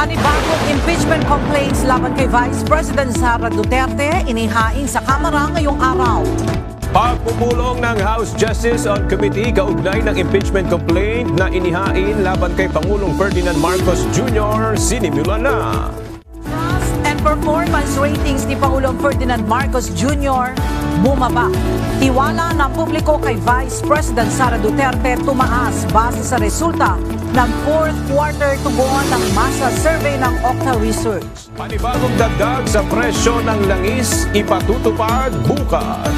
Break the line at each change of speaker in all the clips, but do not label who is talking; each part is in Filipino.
Panibagong impeachment complaints laban kay Vice President Sara Duterte inihain sa Kamara ngayong araw.
Pagpupulong ng House Justice on Committee kaugnay ng impeachment complaint na inihain laban kay Pangulong Ferdinand Marcos Jr. sinimulan na.
Trust and performance ratings ni Pangulong Ferdinand Marcos Jr. bumaba. Tiwala ng publiko kay Vice President Sara Duterte tumaas base sa resulta ng fourth quarter tugon ng masa survey ng Octa Research.
Panibagong dagdag sa presyo ng langis ipatutupad bukas.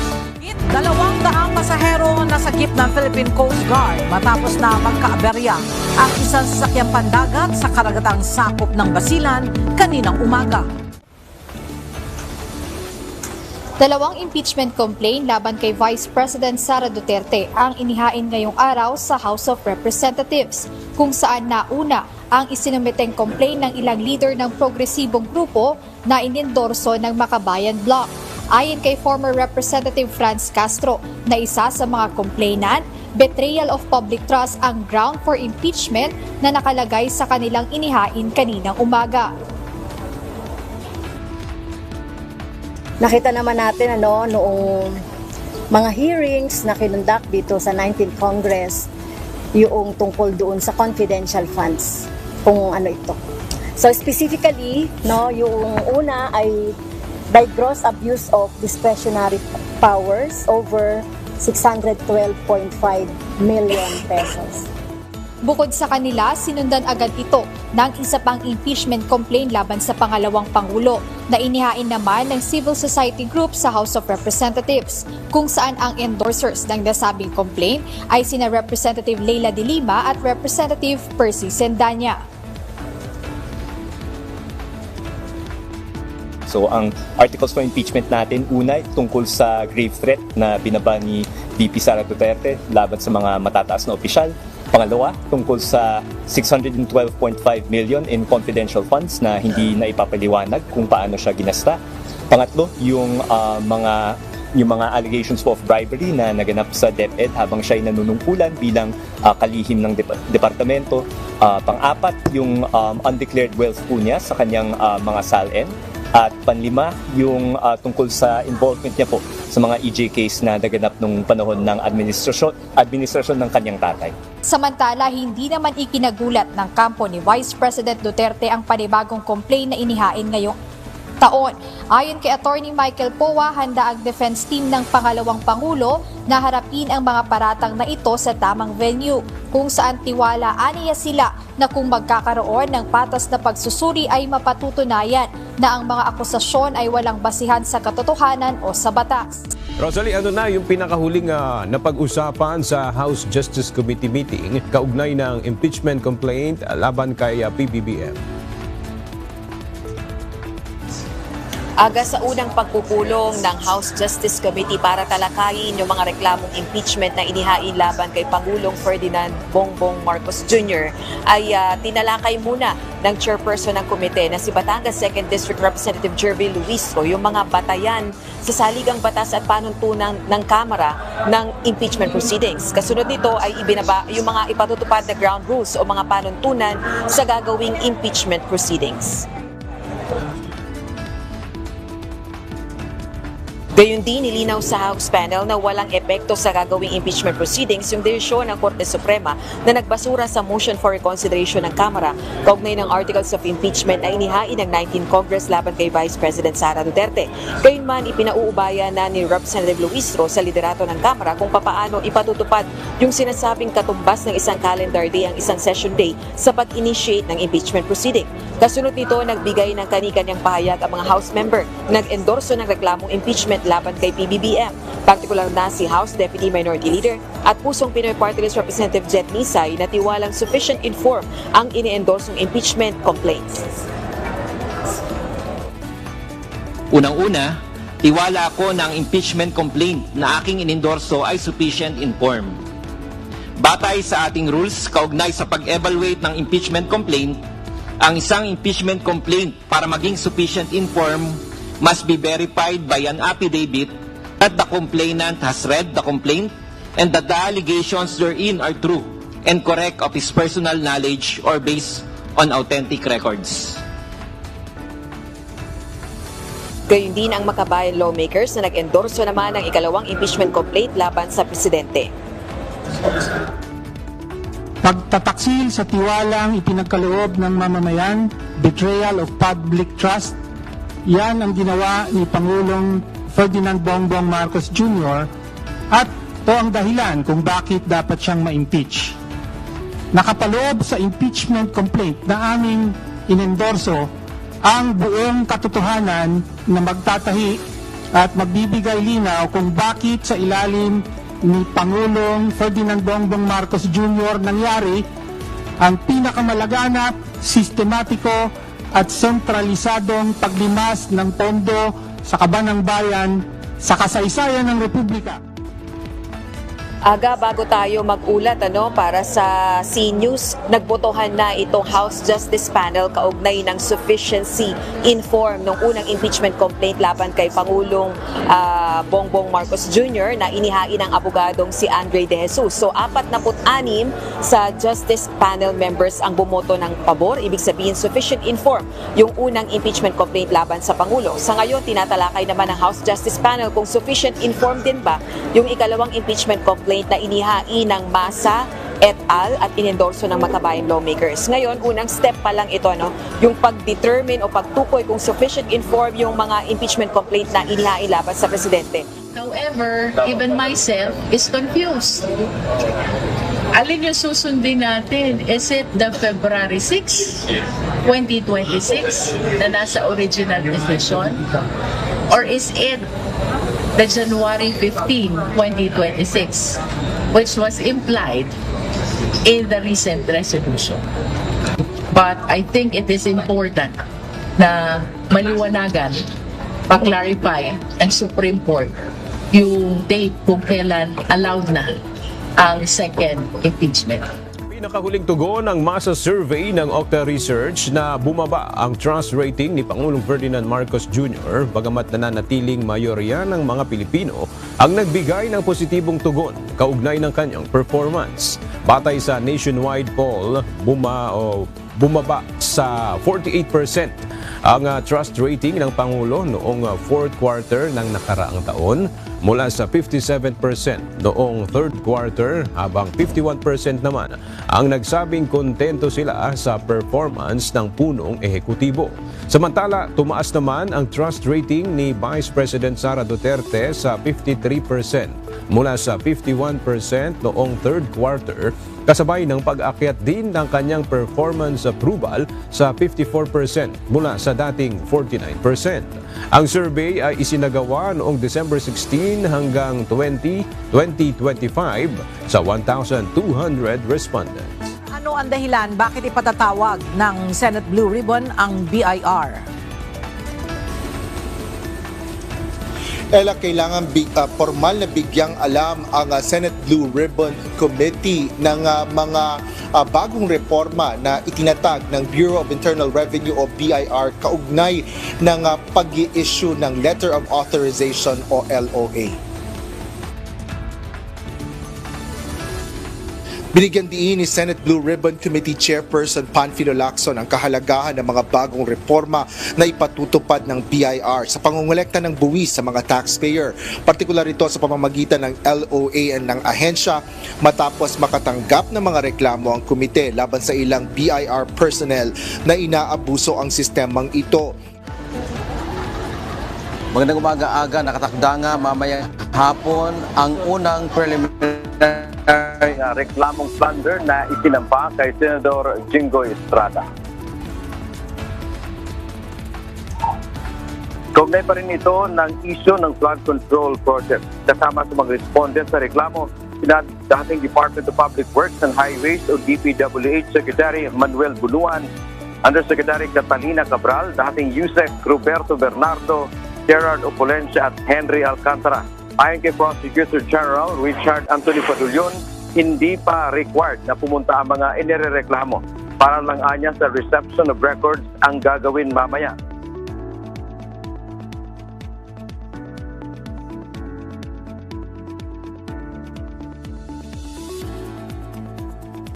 200 pasahero na sakip ng Philippine Coast Guard matapos na magkaaberya ang isang sasakyang pandagat sa karagatang sakop ng Basilan kaninang umaga.
Dalawang impeachment complaint laban kay Vice President Sara Duterte ang inihain ngayong araw sa House of Representatives, kung saan nauna ang isinumiteng complaint ng ilang leader ng progresibong grupo na inendorso ng Makabayan Bloc. Ayon kay former Representative Franz Castro na isa sa mga complainant, betrayal of public trust ang ground for impeachment na nakalagay sa kanilang inihain kaninang umaga.
Nakita naman natin noong mga hearings na kinundak dito sa 19th Congress yung tungkol doon sa confidential funds, kung ano ito. So specifically, yung una ay by gross abuse of discretionary powers over 612.5 million pesos.
Bukod sa kanila, sinundan agad ito ng isa pang impeachment complaint laban sa pangalawang Pangulo na inihain naman ng civil society group sa House of Representatives, kung saan ang endorsers ng nasabing complaint ay sina Representative Leila de Lima at Representative Percy Sendanya.
So ang articles for impeachment natin, una tungkol sa grave threat na binaba ni VP Sara Duterte laban sa mga matataas na opisyal. Pangalawa, tungkol sa 612.5 million in confidential funds na hindi na ipapaliwanag kung paano siya ginasta. Pangatlo, yung mga allegations of bribery na naganap sa DepEd habang siya ay nanunungkulan bilang kalihim ng departamento. Pang-apat, yung undeclared wealth po niya sa kanyang mga SALN. At panlima, yung tungkol sa involvement niya po sa mga EJ case na naganap nung panahon ng administrasyon ng kanyang tatay.
Samantala, hindi naman ikinagulat ng kampo ni Vice President Duterte ang panibagong complaint na inihain ngayong taon. Ayon kay Attorney Michael Poa, handa ang defense team ng pangalawang Pangulo na harapin ang mga paratang na ito sa tamang venue, kung saan tiwala aniya sila na kung magkakaroon ng patas na pagsusuri ay mapatutunayan na ang mga akusasyon ay walang basihan sa katotohanan o sa batas.
Rosalie, ano na yung pinakahuling napag-usapan sa House Justice Committee meeting kaugnay ng impeachment complaint laban kay PBBM?
Aga sa unang pagpupulong ng House Justice Committee para talakayin yung mga reklamong impeachment na inihain laban kay Pangulong Ferdinand Bongbong Marcos Jr. ay tinalakay muna ng chairperson ng komite na si Batangas 2nd District Representative Jervy Luistro yung mga batayan sa saligang batas at panuntunan ng Kamara ng impeachment proceedings. Kasunod nito ay ibinaba yung mga ipatutupad na ground rules o mga panuntunan sa gagawing impeachment proceedings. Gayon din, nilinaw sa House panel na walang epekto sa gagawing impeachment proceedings yung desisyon ng Korte Suprema na nagbasura sa motion for reconsideration ng Kamara kaugnay ng articles of impeachment na inihain ng 19th Congress laban kay Vice President Sara Duterte. Gayunman, ipinauubaya na ni Representative Luistro sa liderato ng Kamara kung papaano ipatutupad yung sinasabing katumbas ng isang calendar day ang isang session day sa pag-initiate ng impeachment proceeding. Kasunod nito, nagbigay ng kani-kanyang pahayag ang mga House member na nag-endorso ng reklamong impeachment laban kay PBBM. Partikular na si House Deputy Minority Leader at Pusong Pinoy Party List Representative Jet Nisay na tiwalang sufficient inform ang ini-endorsong impeachment complaints.
Unang-una, tiwala ako na ang impeachment complaint na aking inendorso ay sufficient inform. Batay sa ating rules, kaugnay sa pag-evaluate ng impeachment complaint, ang isang impeachment complaint para maging sufficient inform must be verified by an affidavit that the complainant has read the complaint and that the allegations therein are true and correct of his personal knowledge or based on authentic records.
Gayun din ang makabayan lawmakers na nag-endorso naman ng ikalawang impeachment complaint laban sa presidente.
Pagtataksil sa tiwalang ipinagkaloob ng mamamayan, betrayal of public trust, yan ang ginawa ni Pangulong Ferdinand Bongbong Marcos Jr. at ito ang dahilan kung bakit dapat siyang ma-impeach. Nakapaloob sa impeachment complaint na aming inendorso ang buong katotohanan na magtatahi at magbibigay linaw kung bakit sa ilalim ni Pangulong Ferdinand Bongbong Marcos Jr. nangyari ang pinakamalaganap, sistematiko at sentralisadong paglimas ng pondo sa kaban ng bayan sa kasaysayan ng Republika.
Aga, bago tayo mag-ulat para sa CNews, nagbotohan na itong House Justice Panel kaugnay ng sufficiency in form ng unang impeachment complaint laban kay Pangulong Bongbong Marcos Jr. na inihain ng abogadong si Andre De Jesus. So 46 sa Justice Panel members ang bumoto ng pabor, ibig sabihin sufficient in form yung unang impeachment complaint laban sa Pangulo. Sa ngayon, tinatalakay naman ng House Justice Panel kung sufficient in form din ba yung ikalawang impeachment complaint na inihain ng Masa et al. At inendorso ng makabayang lawmakers. Ngayon, unang step pa lang ito, yung pag-determine o pagtukoy kung sufficient in form yung mga impeachment complaint na inihain laban sa presidente.
However, even myself is confused. Alin yung susundin natin? Is it the February 6, 2026 na nasa original decision? Or is it the January 15, 2026, which was implied in the recent resolution? But I think it is important na maliwanagan, pa-clarify ang Supreme Court yung date kung kailan allowed na ang second impeachment.
Pinakahuling tugon ng Masa survey ng Okta Research na bumaba ang trust rating ni Pangulong Ferdinand Marcos Jr. bagamat nananatiling mayorya ng mga Pilipino ang nagbigay ng positibong tugon kaugnay ng kanyang performance. Batay sa nationwide poll, bumaba sa 48% ang trust rating ng Pangulo noong fourth quarter ng nakaraang taon mula sa 57% noong third quarter habang 51% naman ang nagsabing kontento sila sa performance ng punong ehekutibo. Samantala, tumaas naman ang trust rating ni Vice President Sara Duterte sa 53% mula sa 51% noong third quarter kasabay ng pag-akyat din ng kanyang performance approval sa 54% mula sa dating 49%. Ang survey ay isinagawa noong December 16 hanggang 2025 sa 1,200 respondents.
Ano ang dahilan bakit ipatatawag ng Senate Blue Ribbon ang BIR?
Ella, kailangan formal na bigyang alam ang Senate Blue Ribbon Committee ng mga bagong reforma na itinatag ng Bureau of Internal Revenue o BIR kaugnay ng pag-i-issue ng Letter of Authorization o LOA. Binigyan diin ni Senate Blue Ribbon Committee Chairperson Panfilo Lacson ang kahalagahan ng mga bagong reforma na ipatutupad ng BIR sa pangungulekta ng buwis sa mga taxpayer, partikular ito sa pamamagitan ng LOA ng ahensya matapos makatanggap ng mga reklamo ang komite laban sa ilang BIR personnel na inaabuso ang sistemang ito.
Magandang umaga-aga, nakatakda nga mamaya hapon ang unang preliminary
reklamong plunder na isinampa kay Senador Jingoy Estrada. Kaugnay pa rin ito ng issue ng flood control project. Kasama sa mga respondent sa reklamo, sina dating Department of Public Works and Highways o DPWH Secretary Manuel Bunuan, Undersecretary Catalina Cabral, dating USEC Roberto Bernardo, Gerard Opulencia at Henry Alcantara. Ayon kay Prosecutor General Richard Anthony Padulyon, hindi pa required na pumunta ang mga inirereklamo. Para lang anya sa reception of records ang gagawin mamaya.